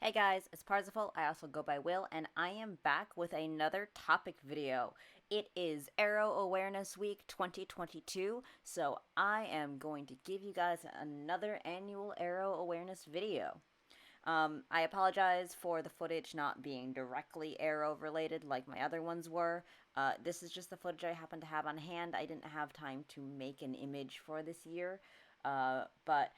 Hey guys, it's Parsifal. I also go by Will, and I am back with another topic video. It is Aro Awareness Week 2022, so I am going to give you guys another annual Aro Awareness video. I apologize for the footage not being directly Arrow related like my other ones were. This is just the footage I happen to have on hand. I didn't have time to make an image for this year, but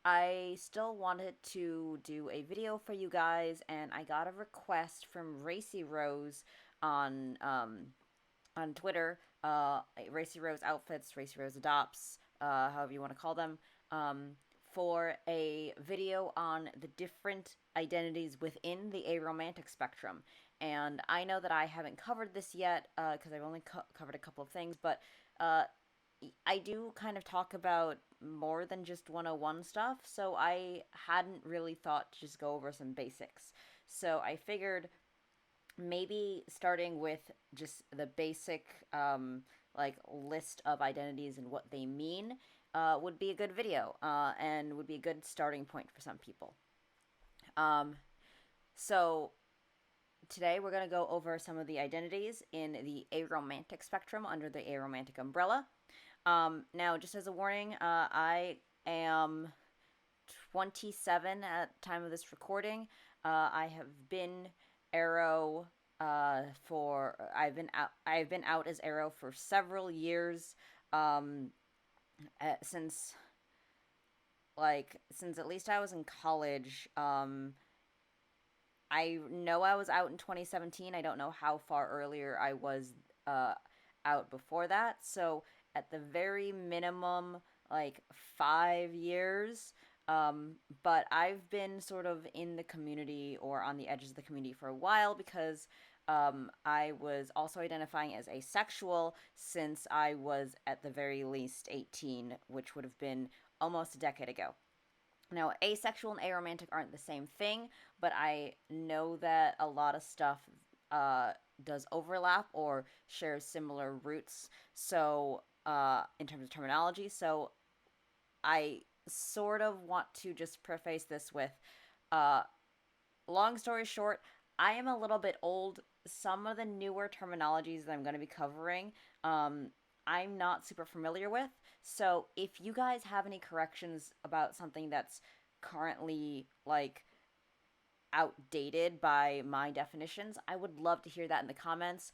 I still wanted to do a video for you guys, and I got a request from Racy Rose on Twitter, Racy Rose Outfits, Racy Rose Adopts, however you want to call them, for a video on the different identities within the aromantic spectrum. And I know that I haven't covered this yet because I've only covered a couple of things, but I do kind of talk about more than just 101 stuff, so I hadn't really thought to just go over some basics. So I figured maybe starting with just the basic like list of identities and what they mean would be a good video and would be a good starting point for some people. So today we're going to go over some of the identities in the aromantic spectrum under the aromantic umbrella. Now, just as a warning, I am 27 at the time of this recording. I have been Arrow I've been out as Arrow for several years, since at least I was in college. I know I was out in 2017. I don't know how far earlier I was out before that. So at the very minimum, like 5 years. But I've been sort of in the community or on the edges of the community for a while because I was also identifying as asexual since I was at the very least 18, which would have been almost a decade ago. Now, asexual and aromantic aren't the same thing, but I know that a lot of stuff does overlap or shares similar roots. So, in terms of terminology, so I sort of want to just preface this with, long story short, I am a little bit old. Some of the newer terminologies that I'm going to be covering, I'm not super familiar with. So if you guys have any corrections about something that's currently like outdated by my definitions, I would love to hear that in the comments.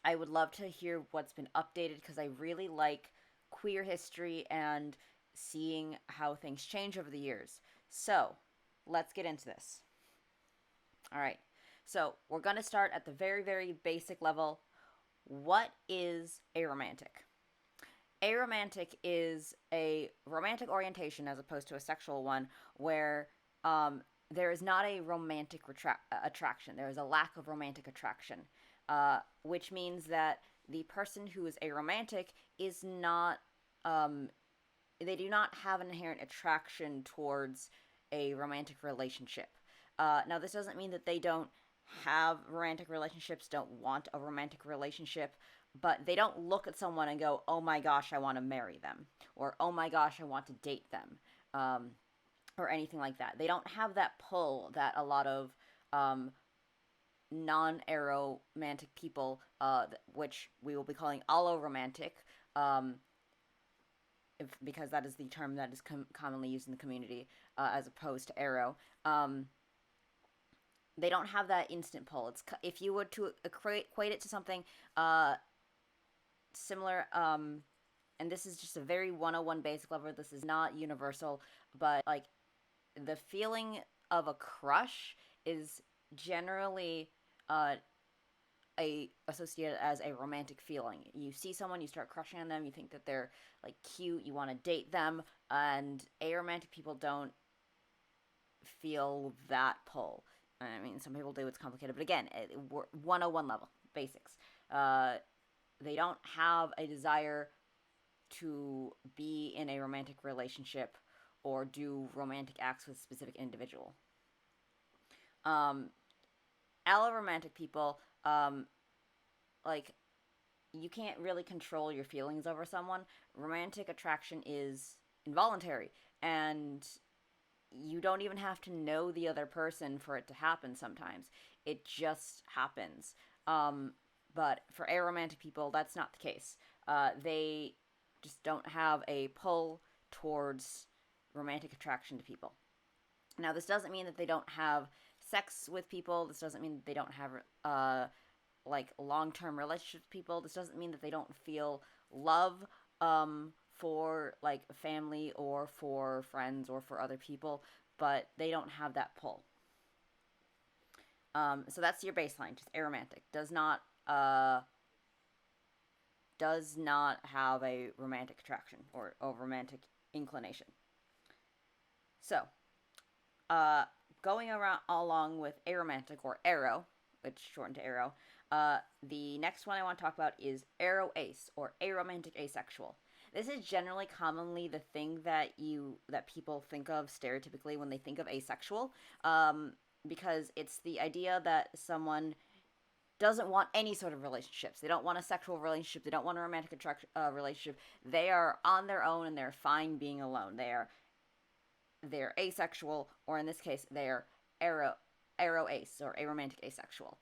I would love to hear what's been updated because I really like queer history and seeing how things change over the years. So let's get into this. All right. So we're going to start at the very, very basic level. What is aromantic? Aromantic is a romantic orientation as opposed to a sexual one where there is not a romantic attraction. There is a lack of romantic attraction, which means that the person who is aromantic is not, they do not have an inherent attraction towards a romantic relationship. Now, this doesn't mean that they don't have romantic relationships, don't want a romantic relationship, but they don't look at someone and go, oh my gosh, I want to marry them, or oh my gosh, I want to date them, or anything like that. They don't have that pull that a lot of non-aromantic people, which we will be calling allomantic, because that is the term that is commonly used in the community, as opposed to arrow. They don't have that instant pull. It's if you were to equate it to something similar, and this is just a very 101 basic level. This is not universal, but like the feeling of a crush is generally associated as a romantic feeling. You see someone, you start crushing on them, you think that they're like cute, you want to date them, and aromantic people don't feel that pull. I mean, some people do, it's complicated, but again, 101 level, basics. They don't have a desire to be in a romantic relationship or do romantic acts with a specific individual. Allomantic people, like, you can't really control your feelings over someone. Romantic attraction is involuntary, and you don't even have to know the other person for it to happen sometimes. It just happens. Um, but for aromantic people, that's not the case. They just don't have a pull towards romantic attraction to people. Now, this doesn't mean that they don't have sex with people. This doesn't mean that they don't have like long-term relationships with people. This doesn't mean that they don't feel love for like family or for friends or for other people, but they don't have that pull. So that's your baseline. Just aromantic does not have a romantic attraction or a romantic inclination. So, uh, going around along with aromantic or aro, which is shortened to aro, the next one I want to talk about is aroace or aromantic asexual. This is generally commonly the thing that people think of stereotypically when they think of asexual, because it's the idea that someone doesn't want any sort of relationships. They don't want a sexual relationship. They don't want a romantic relationship. They are on their own and they're fine being alone. They're asexual, or in this case, they're aroace or aromantic asexual.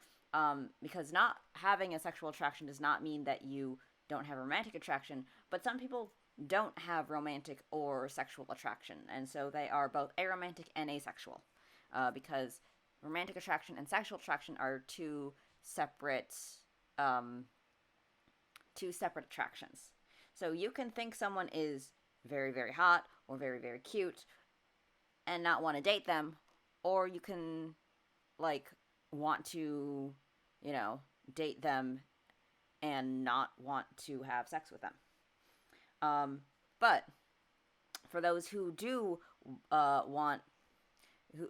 Because not having a sexual attraction does not mean that you don't have romantic attraction, but some people don't have romantic or sexual attraction, and so they are both aromantic and asexual, because romantic attraction and sexual attraction are separate, um, two separate attractions. So you can think someone is very, very hot or very, very cute and not want to date them, or you can like want to, you know, date them and not want to have sex with them. But for those who do want,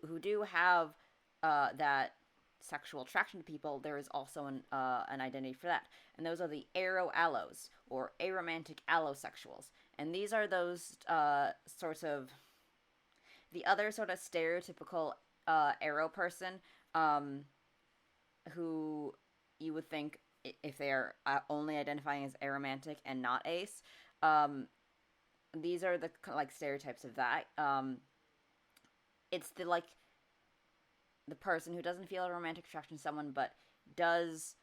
who do have that sexual attraction to people, there is also an identity for that, and those are the aro-allos or aromantic allosexuals, and these are those sorts of the other sort of stereotypical aro person, um, who you would think if they are only identifying as aromantic and not ace. Um, these are the like stereotypes of that. It's the person who doesn't feel a romantic attraction to someone but does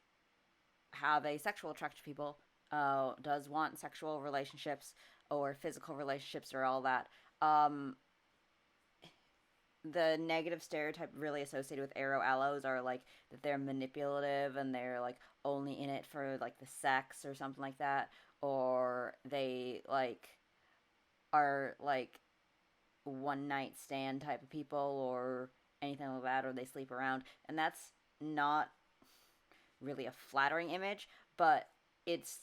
have a sexual attraction to people, does want sexual relationships or physical relationships or all that. The negative stereotype really associated with aro-allos are like that they're manipulative and they're like only in it for like the sex or something like that, or they like are like one night stand type of people or anything like that, or they sleep around, and that's not really a flattering image, but it's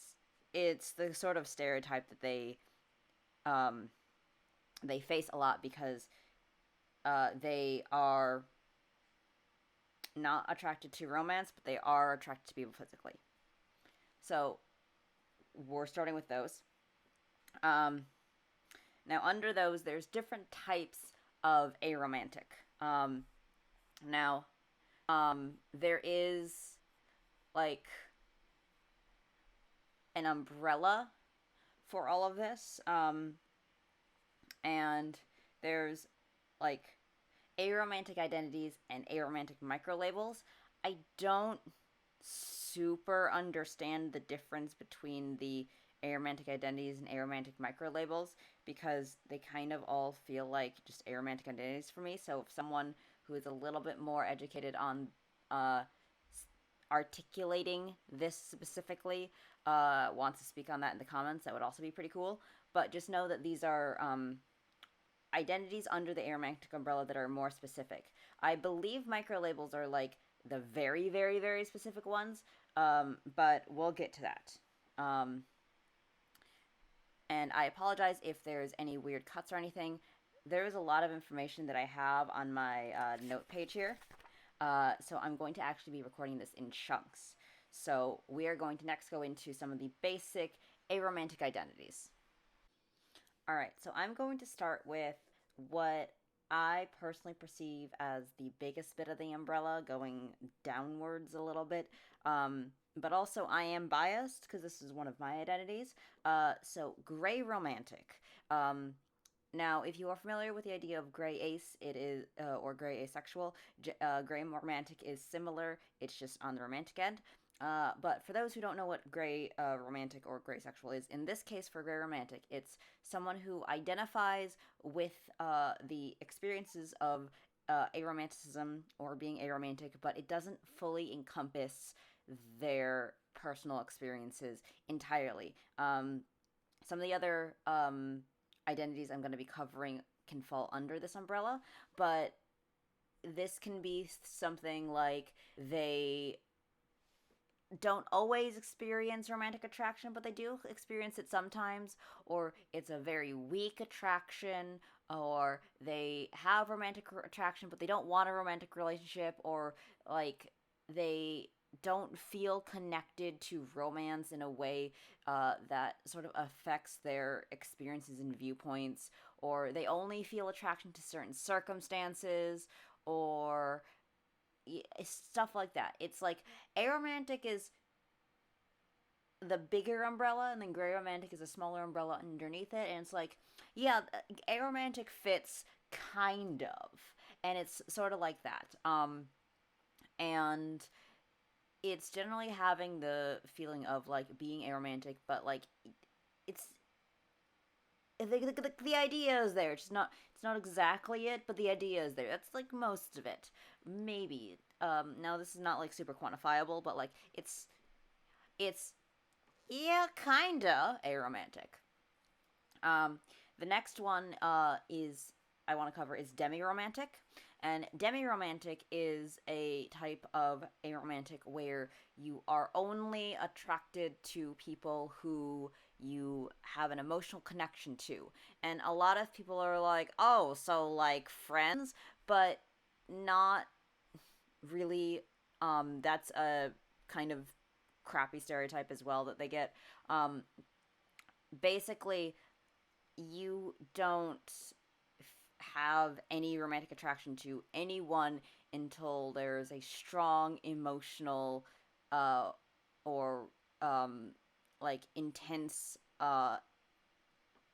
it's the sort of stereotype that um they face a lot because they are not attracted to romance, but they are attracted to people physically. So we're starting with those. Um, Now, under those, there's different types of aromantic. Now, there is like an umbrella for all of this, and there's like aromantic identities and aromantic microlabels. I don't super understand the difference between the aromantic identities and aromantic microlabels because they kind of all feel like just aromantic identities for me. So if someone who is a little bit more educated on uh, articulating this specifically wants to speak on that in the comments, that would also be pretty cool. But just know that these are identities under the aromantic umbrella that are more specific. I believe microlabels are like the very, very, very specific ones, but we'll get to that. And I apologize if there's any weird cuts or anything. There is a lot of information that I have on my note page here, so I'm going to actually be recording this in chunks. So we are going to next go into some of the basic aromantic identities. All right, so I'm going to start with what I personally perceive as the biggest bit of the umbrella, going downwards a little bit. But also, I am biased because this is one of my identities. So, gray romantic. Um, Now, if you are familiar with the idea of gray ace, it is or gray asexual. Gray romantic is similar. It's just on the romantic end. But for those who don't know what gray romantic or gray sexual is, in this case for gray romantic, it's someone who identifies with the experiences of aromanticism or being aromantic, but it doesn't fully encompass their personal experiences entirely. Some of the other identities I'm going to be covering can fall under this umbrella, but this can be something like they don't always experience romantic attraction, but they do experience it sometimes, or it's a very weak attraction, or they have romantic attraction, but they don't want a romantic relationship, or like they don't feel connected to romance in a way that sort of affects their experiences and viewpoints, or they only feel attraction to certain circumstances, or stuff like that. It's like aromantic is the bigger umbrella, and then gray romantic is a smaller umbrella underneath it. And it's like, yeah, aromantic fits kind of, and it's sort of like that. And it's generally having the feeling of like being aromantic, but like it's the idea is there. It's not exactly it, but the idea is there. That's like most of it. Maybe. Now this is not like super quantifiable, but like it's yeah, kinda aromantic. The next one is I want to cover is Demi-Romantic. And Demi-Romantic is a type of aromantic where you are only attracted to people who you have an emotional connection to. And a lot of people are like, oh, so like friends, but not really. That's a kind of crappy stereotype as well that they get. Basically, you don't have any romantic attraction to anyone until there's a strong emotional or like intense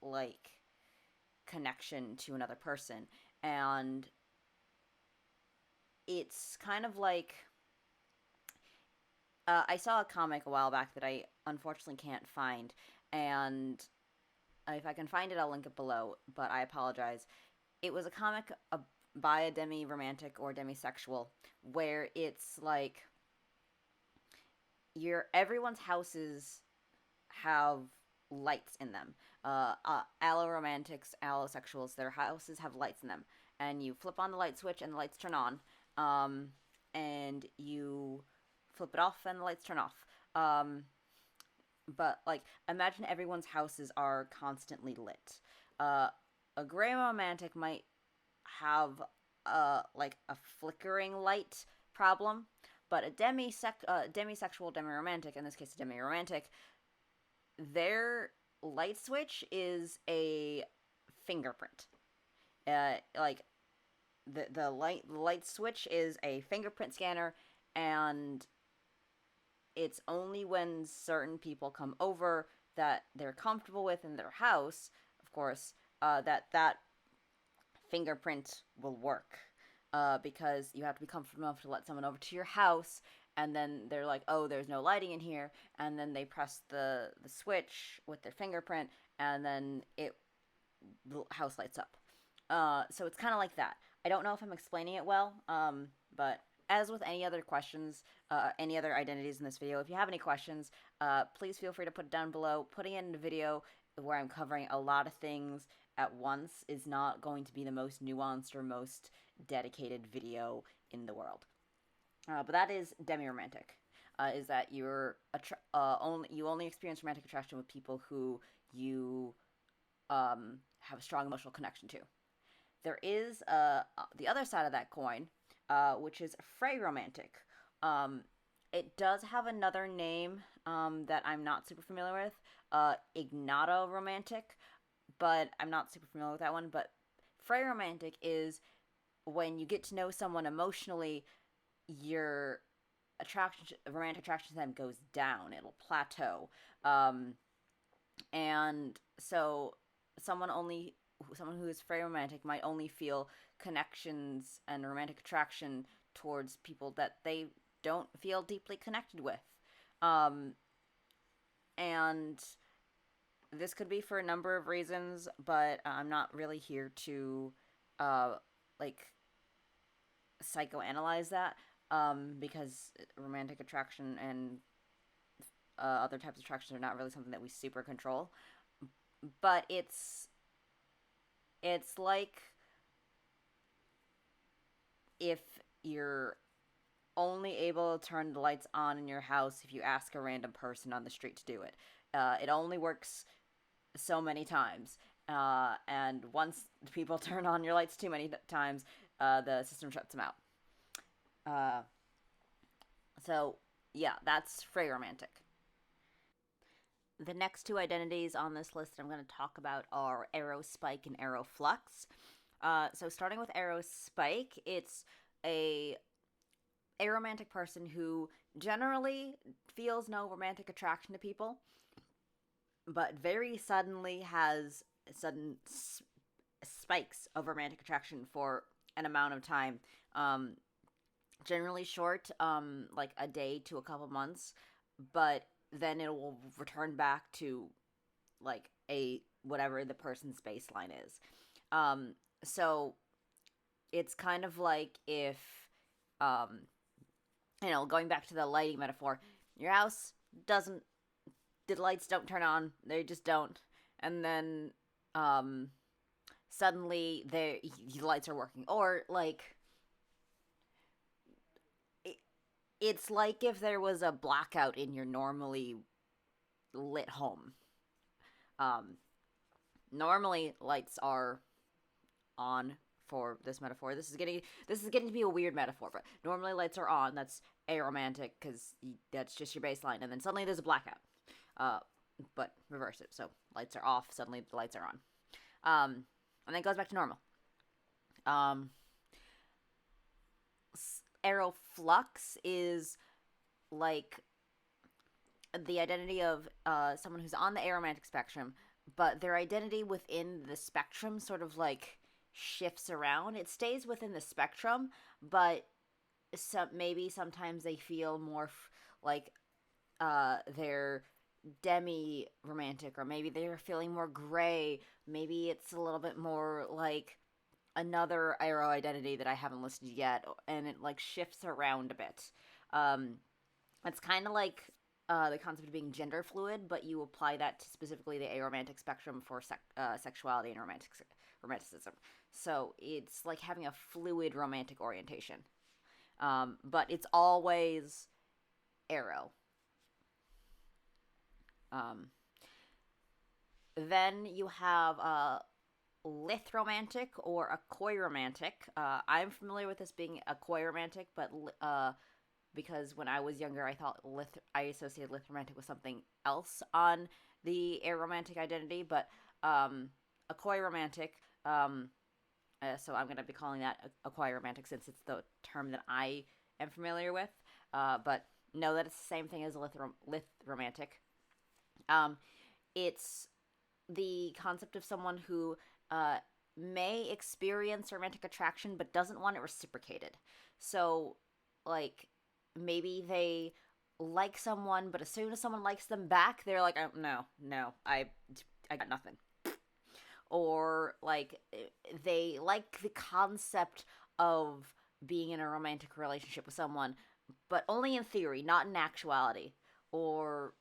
like connection to another person. And it's kind of like I saw a comic a while back that I unfortunately can't find, and if I can find it, I'll link it below, but I apologize. It was a comic by a demi-romantic or demisexual where it's like everyone's houses have lights in them. Allomantics, allosexuals, their houses have lights in them, and you flip on the light switch and the lights turn on, and you flip it off and the lights turn off. But like, imagine everyone's houses are constantly lit. A gray romantic might have like a flickering light problem, but a demisexual demi-romantic, in this case a demi-romantic, their light switch is a fingerprint. Like the light switch is a fingerprint scanner, and it's only when certain people come over that they're comfortable with in their house, of course, that fingerprint will work. Because you have to be comfortable enough to let someone over to your house, and then they're like, oh, there's no lighting in here, and then they press the switch with their fingerprint, and then the house lights up. So it's kind of like that. I don't know if I'm explaining it well, but as with any other questions, any other identities in this video, if you have any questions, please feel free to put it down below. Putting it in a video where I'm covering a lot of things at once is not going to be the most nuanced or most dedicated video in the world. But that is demi-romantic. Is that you only experience romantic attraction with people who you have a strong emotional connection to. There is the other side of that coin, which is Romantic. It does have another name that I'm not super familiar with, Romantic, but I'm not super familiar with that one. But Romantic is when you get to know someone emotionally, your romantic attraction to them goes down. It'll plateau. And so someone only someone who is very romantic might only feel connections and romantic attraction towards people that they don't feel deeply connected with. Um, and this could be for a number of reasons, but I'm not really here to uh, like psychoanalyze that, because romantic attraction and other types of attraction are not really something that we super control. But it's like if you're only able to turn the lights on in your house if you ask a random person on the street to do it. It only works so many times. And once people turn on your lights too many times, the system shuts them out. Uh, so, yeah, that's Frey Romantic. The next two identities on this list I'm going to talk about are Arrow Spike and Arrow Flux. So, starting with Arrow Spike, it's a aromantic person who generally feels no romantic attraction to people, but very suddenly has sudden spikes of romantic attraction for an amount of time. Generally short, like a day to a couple months, but then it will return back to like a whatever the person's baseline is. So it's kind of like if, um, going back to the lighting metaphor, your house doesn't, the lights don't turn on, they just don't, and then suddenly the lights are working, or like it's like if there was a blackout in your normally lit home. Um, Normally lights are on for this metaphor. This is getting to be a weird metaphor, but normally lights are on. That's aromantic because that's just your baseline, and then suddenly there's a blackout. Uh, but reverse it. So lights are off. Suddenly the lights are on. And then it goes back to normal. Um, Arrow Flux is like the identity of someone who's on the aromantic spectrum, but their identity within the spectrum sort of like shifts around. It stays within the spectrum, but maybe sometimes they feel more like they're demi-romantic, or maybe they're feeling more gray. Maybe it's a little bit more like another arrow identity that I haven't listed yet, and it like shifts around a bit. Um, it's kind of like the concept of being gender fluid, but you apply that to specifically the aromantic spectrum for sexuality and romanticism. So it's like having a fluid romantic orientation, but it's always arrow. Um, then you have Romantic or a koi romantic. I'm familiar with this being a koi romantic, but because when I was younger, I thought I associated romantic with something else on the aromantic identity, but a koi romantic. So I'm going to be calling that a koi romantic since it's the term that I am familiar with. But know that it's the same thing as a romantic. It's the concept of someone who may experience romantic attraction but doesn't want it reciprocated. So, like, maybe they like someone, but as soon as someone likes them back, they're like, oh, no, I got nothing. Or, like, they like the concept of being in a romantic relationship with someone, but only in theory, not in actuality. Or,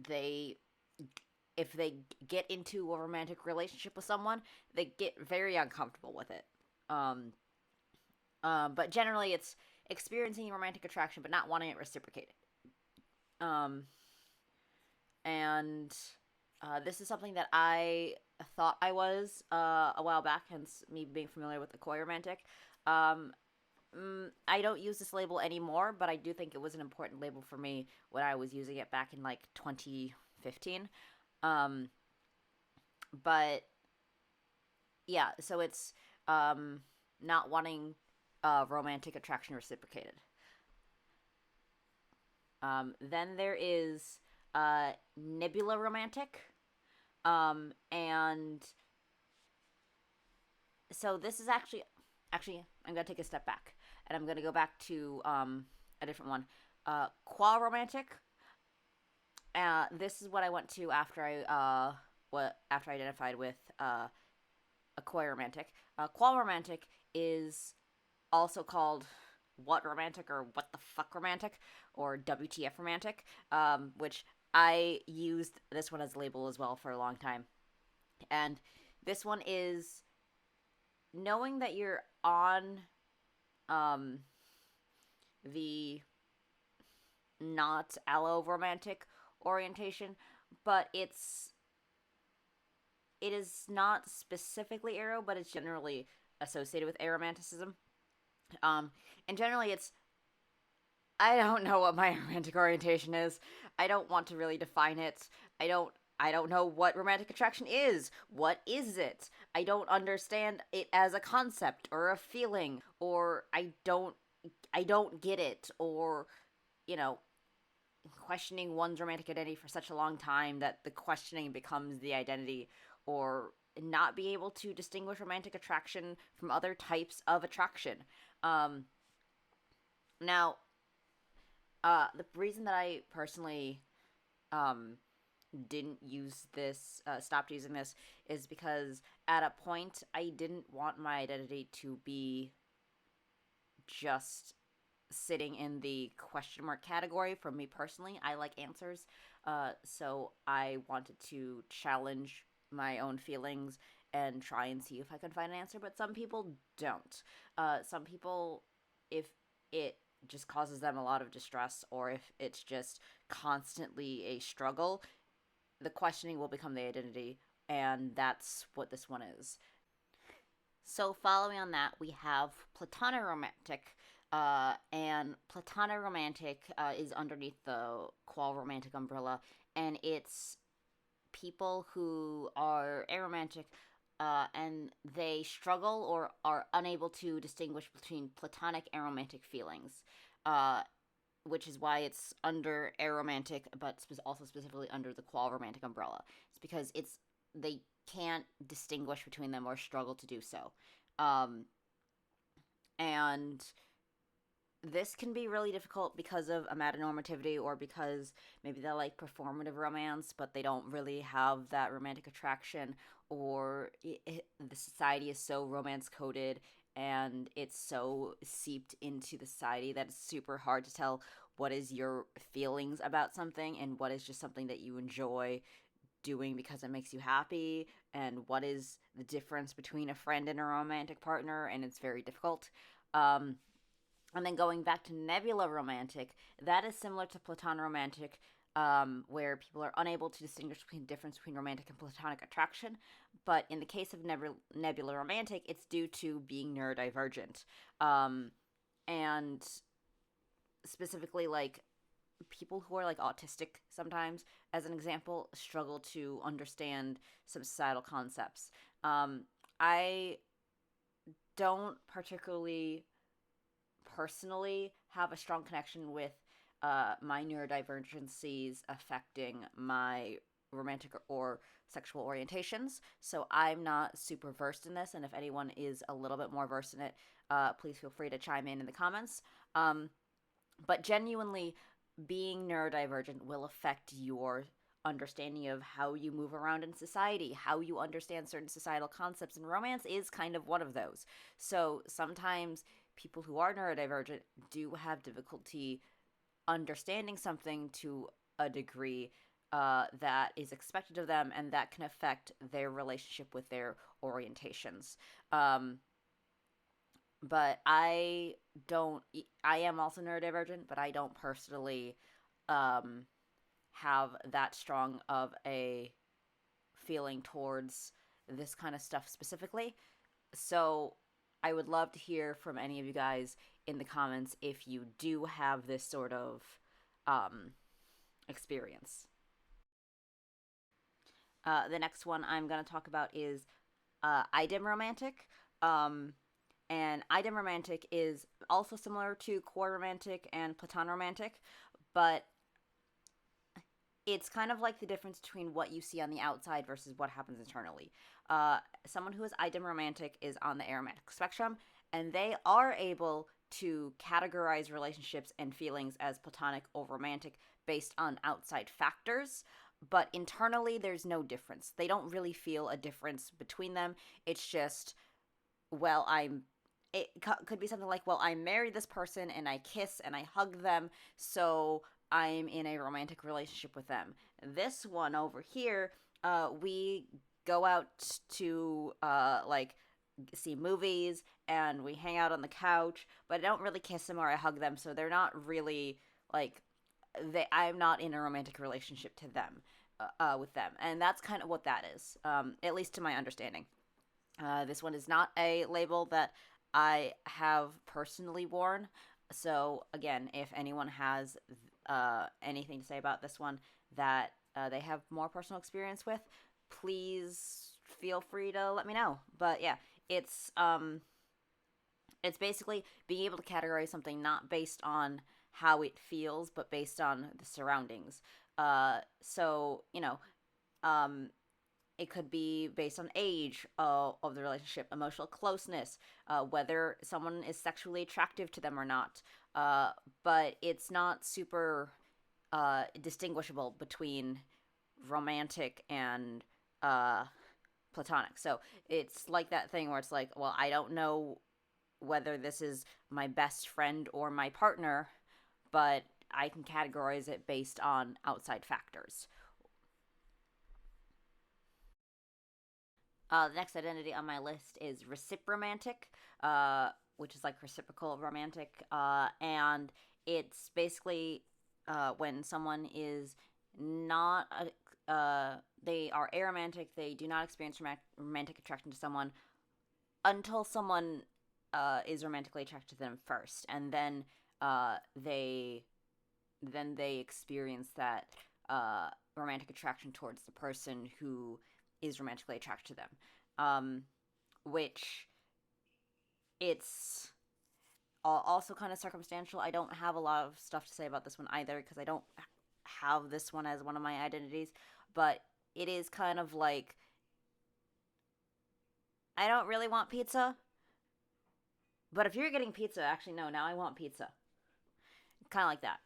they if they get into a romantic relationship with someone, they get very uncomfortable with it. But generally, it's experiencing romantic attraction but not wanting it reciprocated. Um, and this is something that I thought I was a while back, hence me being familiar with the koi romantic. I don't use this label anymore, but I do think it was an important label for me when I was using it back in like 2015. But yeah, so it's not wanting romantic attraction reciprocated. Then there is Nebula Romantic, and So this is actually I'm gonna take a step back, and I'm gonna go back to a different one. Qual romantic. This is what I went to after I identified with a queer romantic. Qual romantic is also called what romantic or what the fuck romantic or WTF romantic, which I used this one as a label as well for a long time. And this one is knowing that you're on um, the not allo romantic orientation, but it is not specifically aro, but it's generally associated with aromanticism. Um, and generally, it's I don't know what my romantic orientation is. I don't want to really define it. I don't know what romantic attraction is. What is it? I don't understand it as a concept or a feeling, or I don't get it, or you know, questioning one's romantic identity for such a long time that the questioning becomes the identity, or not be able to distinguish romantic attraction from other types of attraction. Um, now, the reason that I personally um, didn't use this, stopped using this, is because at a point I didn't want my identity to be just sitting in the question mark category. For me personally, I like answers, so I wanted to challenge my own feelings and try and see if I can find an answer. But some people don't. Some people, if it just causes them a lot of distress, or if it's just constantly a struggle, the questioning will become the identity, and that's what this one is. So, following on that, we have Platonic Romantic. And Platonic Romantic is underneath the Qual Romantic umbrella, and it's people who are aromantic, and they struggle or are unable to distinguish between platonic and romantic feelings, uh, which is why it's under aromantic, but also specifically under the Qual Romantic umbrella. It's because they can't distinguish between them or struggle to do so. Um, and this can be really difficult because of amatonormativity, or because maybe they like performative romance but they don't really have that romantic attraction, or the society is so romance coded and it's so seeped into the society that it's super hard to tell what is your feelings about something and what is just something that you enjoy doing because it makes you happy, and what is the difference between a friend and a romantic partner, and it's very difficult. um, and then going back to Nebula Romantic, that is similar to Platonic Romantic, where people are unable to distinguish between the difference between romantic and platonic attraction. But in the case of Nebula Romantic, it's due to being neurodivergent. Um, and specifically, like, people who are like autistic sometimes, as an example, struggle to understand some societal concepts. I don't particularly personally have a strong connection with my neurodivergencies affecting my romantic or sexual orientations. So I'm not super versed in this, and if anyone is a little bit more versed in it, please feel free to chime in the comments. But genuinely, being neurodivergent will affect your understanding of how you move around in society, how you understand certain societal concepts, and romance is kind of one of those. So sometimes people who are neurodivergent do have difficulty understanding something to a degree that is expected of them, and that can affect their relationship with their orientations. Um, but I don't. I am also neurodivergent, but I don't personally um, have that strong of a feeling towards this kind of stuff specifically. So I would love to hear from any of you guys in the comments if you do have this sort of um, experience. The next one I'm going to talk about is Romantic. Um, and Romantic is also similar to Core Romantic and Platon Romantic, but it's kind of like the difference between what you see on the outside versus what happens internally. someone who is Identity-Romantic is on the Aromantic spectrum, and they are able to categorize relationships and feelings as platonic or romantic based on outside factors, but internally there's no difference. They don't really feel a difference between them. It's just, well, it could be something like, well, I married this person and I kiss and I hug them, so I'm in a romantic relationship with them. This one over here, we go out to like see movies and we hang out on the couch, but I don't really kiss them or I hug them, so they're not really like I'm not in a romantic relationship to them, with them, and that's kind of what that is, at least to my understanding. This one is not a label that I have personally worn. So again, if anyone has anything to say about this one that they have more personal experience with, please feel free to let me know. But yeah, it's it's basically being able to categorize something not based on how it feels, but based on the surroundings. So um, it could be based on age of the relationship, emotional closeness, whether someone is sexually attractive to them or not. But it's not super distinguishable between romantic and platonic. So it's like that thing where it's like, well, I don't know whether this is my best friend or my partner, but I can categorize it based on outside factors. The next identity on my list is Recipromatic, which is like reciprocal romantic, and it's basically when someone is not they are aromantic, they do not experience romantic attraction to someone until someone is romantically attracted to them first, and then they experience that romantic attraction towards the person who is romantically attracted to them. Which it's also kind of circumstantial. I don't have a lot of stuff to say about this one either because I don't have this one as one of my identities, but it is kind of like I don't really want pizza, but if you're getting pizza, actually no, now I want pizza. Kind of like that.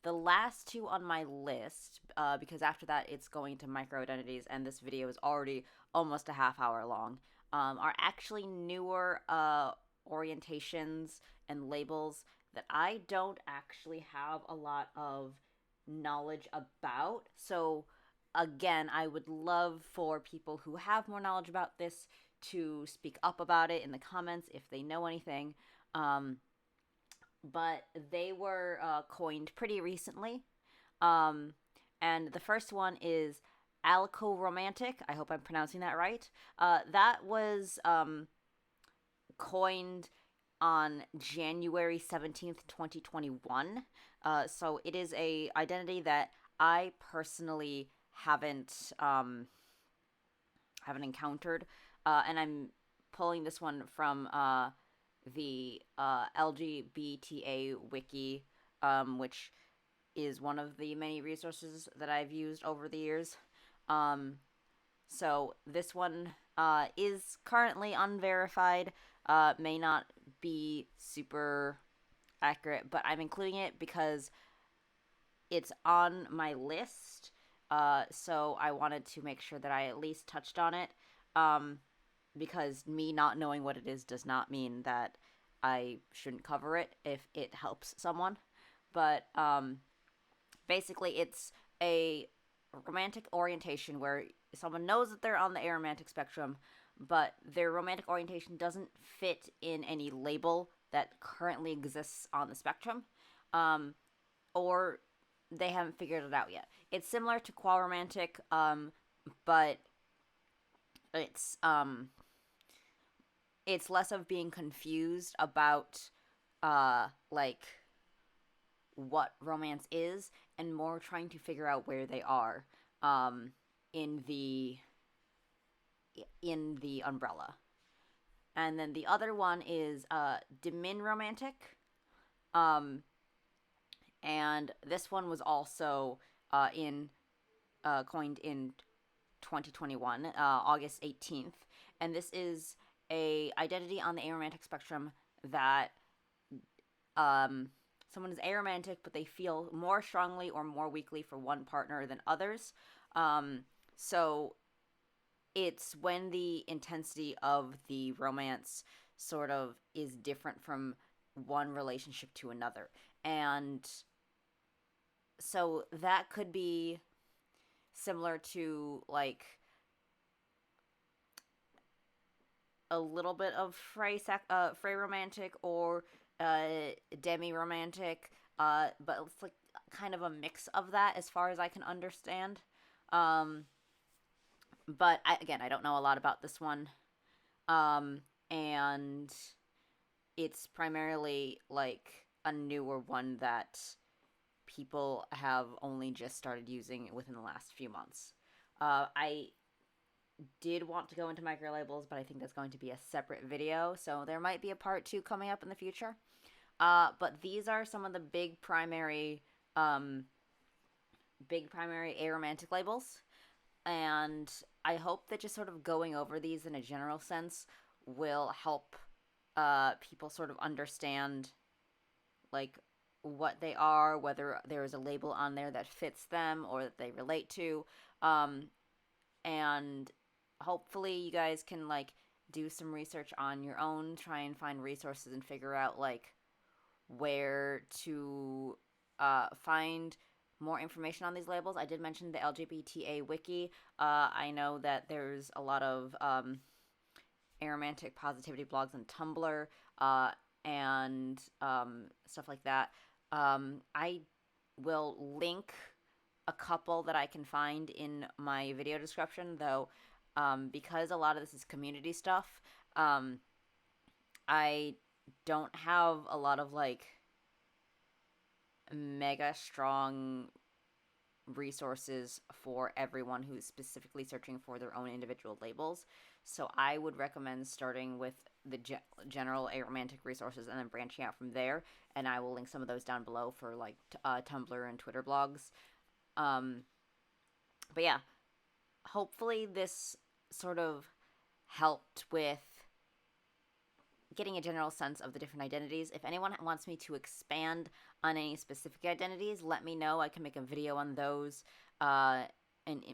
The last two on my list, because after that it's going to micro identities, and this video is already almost a half hour long, are actually newer orientations and labels that I don't actually have a lot of knowledge about. So, again, I would love for people who have more knowledge about this to speak up about it in the comments if they know anything. But they were coined pretty recently. Um, and the first one is Romantic. I hope I'm pronouncing that right. That was coined on January 17th, 2021. So it is a identity that I personally haven't encountered, and I'm pulling this one from the LGBTA wiki, which is one of the many resources that I've used over the years. Um, so this one is currently unverified, may not be super accurate, but I'm including it because it's on my list. So I wanted to make sure that I at least touched on it. Because me not knowing what it is does not mean that I shouldn't cover it if it helps someone. But basically, it's a romantic orientation where someone knows that they're on the aromantic spectrum, but their romantic orientation doesn't fit in any label that currently exists on the spectrum, or they haven't figured it out yet. It's similar to quaromantic, but it's it's less of being confused about like what romance is and more trying to figure out where they are in the umbrella. And then the other one is Demi-Romantic. And this one was also in coined in 2021, August 18th, and this is a identity on the aromantic spectrum that someone is aromantic, but they feel more strongly or more weakly for one partner than others. So it's when the intensity of the romance sort of is different from one relationship to another. And so that could be similar to like a little bit of Frey romantic or Demi-Romantic, but it's like kind of a mix of that as far as I can understand. But I don't know a lot about this one. And it's primarily like a newer one that people have only just started using within the last few months. I did want to go into micro labels, but I think that's going to be a separate video, so there might be a part 2 coming up in the future. But these are some of the big primary aromantic labels, and I hope that just sort of going over these in a general sense will help people sort of understand like what they are, whether there is a label on there that fits them or that they relate to, and hopefully you guys can like do some research on your own, try and find resources and figure out like where to find more information on these labels. I did mention the LGBTA wiki. I know that there's a lot of aromantic positivity blogs on Tumblr and stuff like that. I will link a couple that I can find in my video description, though, because a lot of this is community stuff. I don't have a lot of like mega strong resources for everyone who's specifically searching for their own individual labels. So I would recommend starting with the general aromantic resources and then branching out from there. And I will link some of those down below for like Tumblr and Twitter blogs. But yeah, hopefully this sort of helped with getting a general sense of the different identities. If anyone wants me to expand on any specific identities, let me know. I can make a video on those and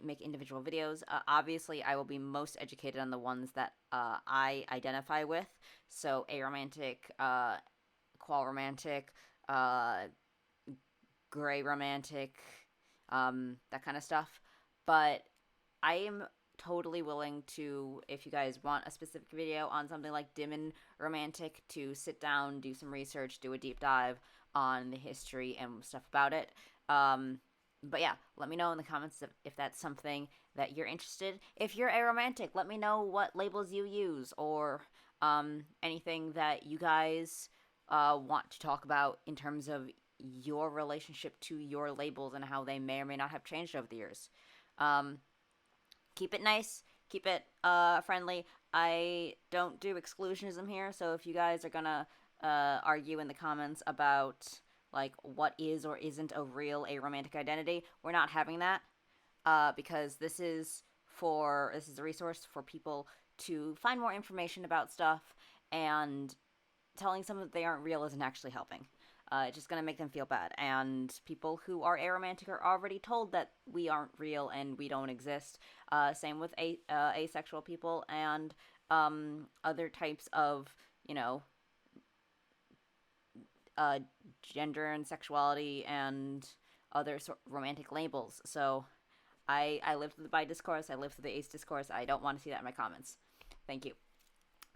make individual videos. Obviously, I will be most educated on the ones that I identify with. So aromantic, qual romantic, gray romantic, that kind of stuff. But I am totally willing to, if you guys want a specific video on something like Demi-Romantic, to sit down, do some research, do a deep dive on the history and stuff about it. But yeah, let me know in the comments if that's something that you're interested. If you're aromantic, let me know what labels you use, or anything that you guys want to talk about in terms of your relationship to your labels and how they may or may not have changed over the years. Keep it nice, keep it friendly. I don't do exclusionism here, so if you guys are gonna argue in the comments about like what is or isn't a real aromantic identity, we're not having that, because this is a resource for people to find more information about stuff, and telling someone that they aren't real isn't actually helping. It's just going to make them feel bad. And people who are aromantic are already told that we aren't real and we don't exist. Same with asexual people and other types of, gender and sexuality and other romantic labels. So I live through the bi discourse. I live through the ace discourse. I don't want to see that in my comments. Thank you.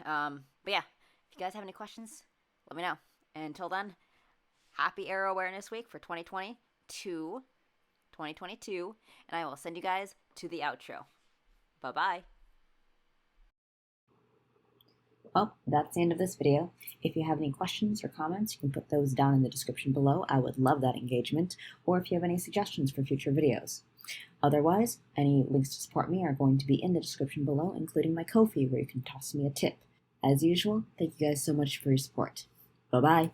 But yeah, if you guys have any questions, let me know. And until then, happy Aro Awareness Week for 2022, and I will send you guys to the outro. Bye-bye. Well, that's the end of this video. If you have any questions or comments, you can put those down in the description below. I would love that engagement, or if you have any suggestions for future videos. Otherwise, any links to support me are going to be in the description below, including my Ko-fi, where you can toss me a tip. As usual, thank you guys so much for your support. Bye-bye.